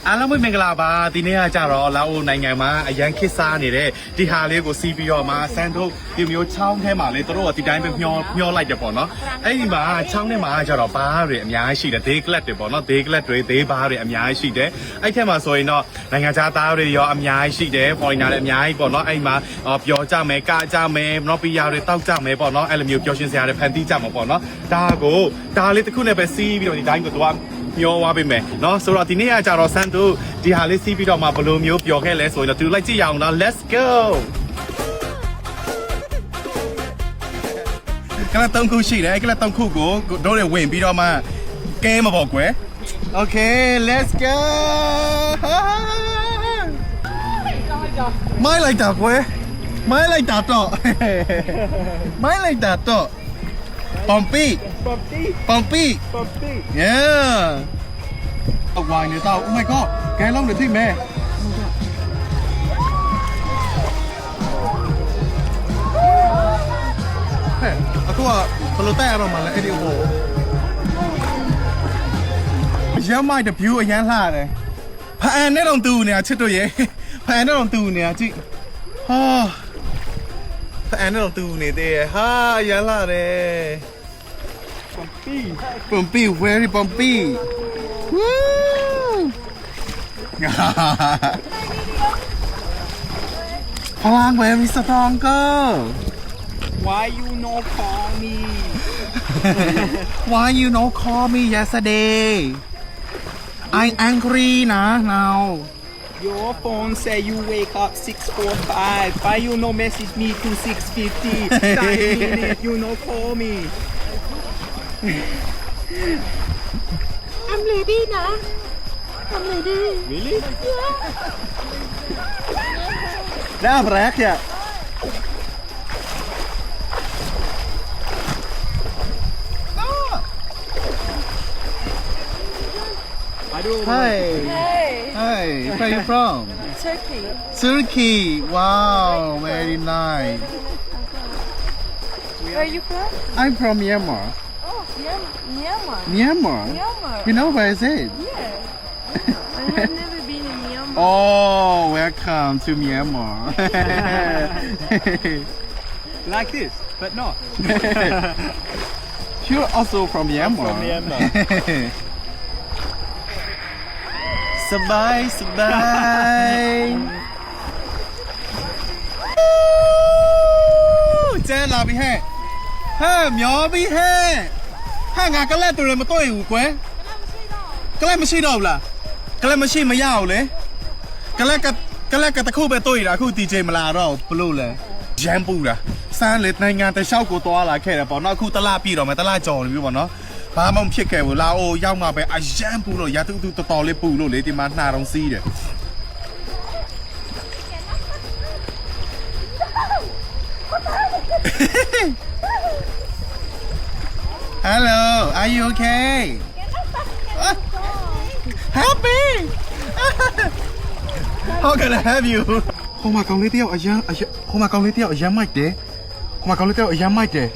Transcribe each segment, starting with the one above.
အားလုံးပဲမင်္ဂလာပါဒီနေ့ကကြတော့လာအိုနိုင်ငံမှာအရန်ခစ်စားနေတဲ့ဒီဟာလေးကိုစီးပြီးတော့မှဆန်ထုတ်ဒီမျိုးချောင်းထဲမှာလေတို့ကဒီတိုင်းပဲမျောလိုက်တယ်ပေါ့နော်အဲ့ဒီမှာချောင်းထဲမှာကြတော့ဘားတွေအများကြီးရှိတယ်ဒေးကလတ်တွေပေါ့နော်ဒေးကလတ်တွေဒေးဘားတွေအများကြီးရှိတယ်အဲ့ထက်မှာဆိုရင်တော့နိုင်ငံခြားသားတွေရောအများကြီးရှိတယ်ဖော်ရီနာတွေအများကြီးပေါ့နော်အဲ့မှာပျော်ကြမယ်ကကြမယ်နော်ပီယာတွေတောက်ကြမယ်ပေါ့နော်အဲ့လိုမျိုးပျော်ရွှင်စရာတွေဖန်တီးကြမှာပေါ့နော်ဒါလေးတစ်ခုနဲ့ပဲစီးပြီးတော့ဒီတိုင်းကိုတော့မျောသွားပြီမယ်เนาะဆိုတော့ဒီနေ့ကကြတော့ဆန်တို့ဒီဟာလေးစီးပြီးတော့မှဘလိုမျိုးပျော်ခဲ့လဲဆိုရင်တော့သူလိုက်ကြည့်ရအောင်နော် let's go ကလပ်3ခုရှိတယ်ကလပ်3ခုကိုတို့တွေဝင်ပြီးတော့မှကဲမပေါ့ကွယ် okay let's go မိုင်းလိုက်တာကွယ်မိုင်းလိုက်တာတော့မိုင်းလိုက်တာတော့ Pompey yeah အဝိုင်းနေတော့ oh my god ကဲလုံးနေသိမယ်ဟဲ့အခုကဘယ်လိုတက်ရတော့မှလဲအဲ့ဒီဟိုရမ်းမိုက်တဲ့ view အရန်လှတယ်ဖအန်နဲ့တော့တူနေတာချစ်တို့ရဲ့ဖအန်နဲ့တော့တူနေတာကြည့်ဟာဖအန်နဲ့တော့တူနေသေးရဲ့ဟာရမ်းလှတယ် Pompey very Pompey woo พลัง very stronger Why you no call me? Why you no call me yesterday I'm angry now Your phone say you wake up 6:45. Why you no message me to 6:50? That minute you no call me. I'm ready now. I'm ready. Really? Daar breek je Hey Hey where you from Turkey. Turkey wow very nice Where are you from? I'm from Myanmar Oh, Myanmar. Myanmar Myanmar. You know where is it Yeah. I have never been in Myanmar. Oh welcome to Myanmar Like this, but not. You're also from Myanmar From Myanmar. สบายเจ๊ลาพี่แห่เฮ้หมอพี่แห่ဟာငါကလပ်တူလည်းမတွေ့ဘူးကွယ်ကလပ်မရှိတော့ဘူးလားကလပ်မရှိမရဘူးလေကလပ်ကတခုပဲတွေ့ရတာအခု DJ မလာတော့ဘလို့လဲရမ်းပူတာစမ်းလေနိုင်ငံတလျှောက်ကိုသွားလာခဲ့တယ်ပေါ့နော်အခုတလပြည့်တော့မယ်တလကြော်နေပြီပေါ့နော်ဘာမှမဖြစ်ခဲ့ဘူးလာအိုရောက်မှပဲအရန်ပူလို့ရာတူတူတော်တော်လေးပူလို့လေဒီမှာနှာတော့စီးတယ် Hello are you okay Happy How can I help you ဟိုမှာကောင်လေးတယောက်အရန်ဟိုမှာကောင်လေးတယောက်အရန်မိုက်တယ်ဟိုမှာကောင်လေးတယောက်အရန်မိုက်တယ်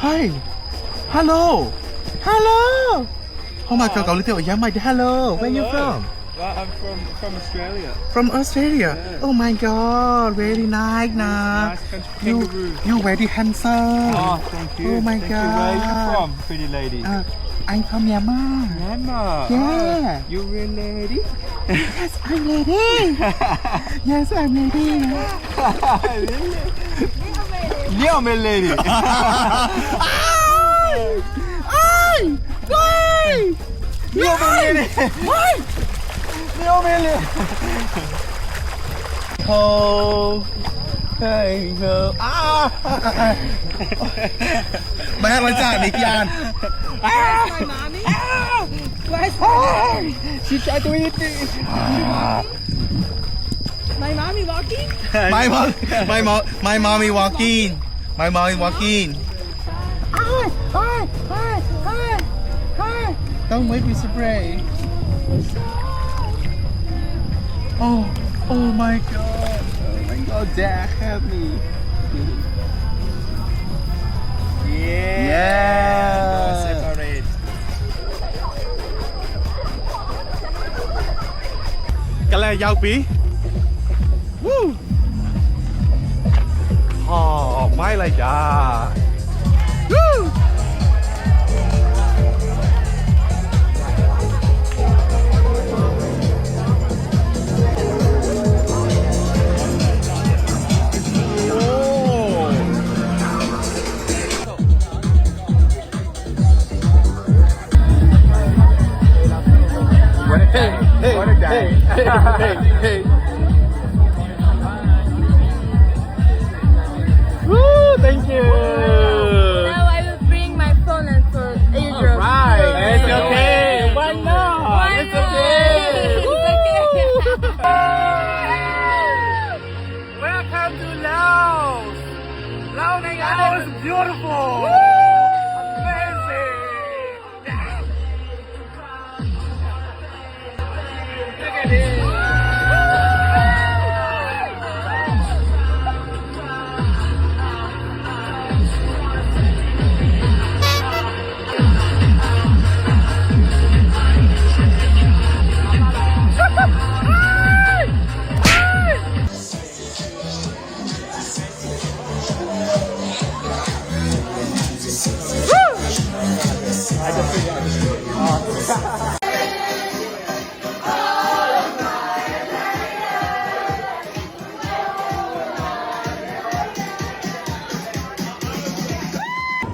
Hi Hello Hello ဟိုမှာကောင်လေးတယောက်အရန်မိုက်တယ် Hello Where you from Well, I'm from Australia. From Australia Oh my god very nice Nice country kangaroo. You very handsome Oh, thank you. Oh my Thank you. Where are you god from, pretty lady? I'm from Myanmar Myanmar. Yeah. Oh, you real lady? Yes I'm ready Yes I'm ready Yeah, my lady. Ay Why Yeah, my lady. Why Yeah, my lady. Oh Hey ho Mẹ nói chả đi kian Where's my mommy? Where's She tried to eat me. my mommy walking? My mommy walking My mommy walking Hi Don't make me spray Oh my god Dad help me Yeah. Separate. ကလန်ရောက်ပြီဝူးဟာမိုက်လိုက်တာဝူးHey. Woo, thank you. Now I will bring my phone and for airdrop. Right, it's okay. Why not? Why It's not? okay. It's okay. Welcome to Laos. Laos is beautiful. Amazing. Look at this.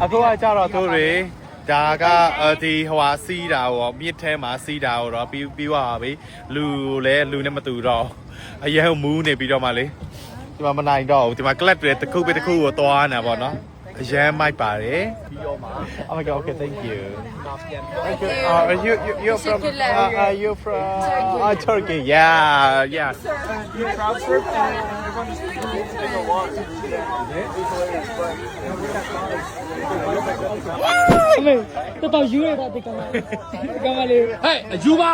အခုကကြတော့တို့တွေဒါကဒီဟိုဟာစီးတာရောမြစ်ထဲမှာစီးတာရောပြီးသွားပါပြီလူလည်းလူနဲ့မတူတော့အရင်မူးနေပြီးတော့မှလေဒီမှာမနိုင်တော့ဘူးဒီမှာ club တွေတစ်ခုပဲတစ်ခုကိုသွားနေတာပေါ့နော်အရင်မိုက်ပါတယ် Oh my god okay thank you Thank you you're from you're from Turkey yeah You transfer and everyone just take a walk. အမေတော်တော်ယူရတာဒီကောင်မလေးဟဲ့ယူပါ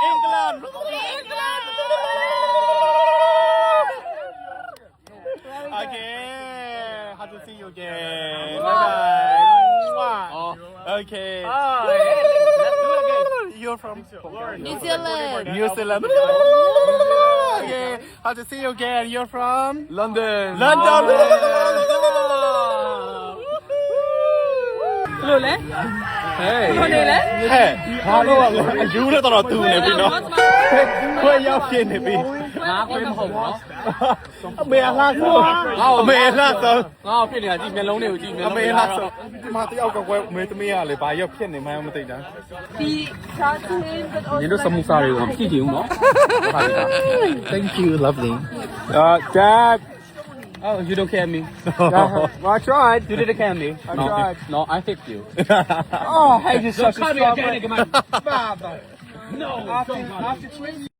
England Okay how to see you again bye Okay You're from New Zealand. New Zealand Okay how to see you again You're from London ဘယ်လိုလဲ Hey ဘယ်လိုလဲ ဟဲ့ဘာလို့လဲအယူနဲ့တော့တူနေပြီနော်ခွဲရောက်ပြနေပြီ ငါခွဲမဟုတ်ဘူးနော် အမေအလားဆုံးအမေအလားဆုံး ငါ့ကိုဖြစ်နေတာကြည့်မျက်လုံးတွေကိုကြည့်မျက် အ လုံး မေအလားဆုံးဒီမှာတယောက်ကကွဲမေသမီးကလေဘာရောက်ဖြစ်နေမှန်းမသိတာ Be proud to him, but also ညီတို့စမူစာတွေကိုမဖြစ်ချင်ဘူးနော် Thank you lovely Dad Oh you don't care me I tried. You didn't care me No tried. No I hate you Oh, hey, you're such a Come stubborn. here, come on No, after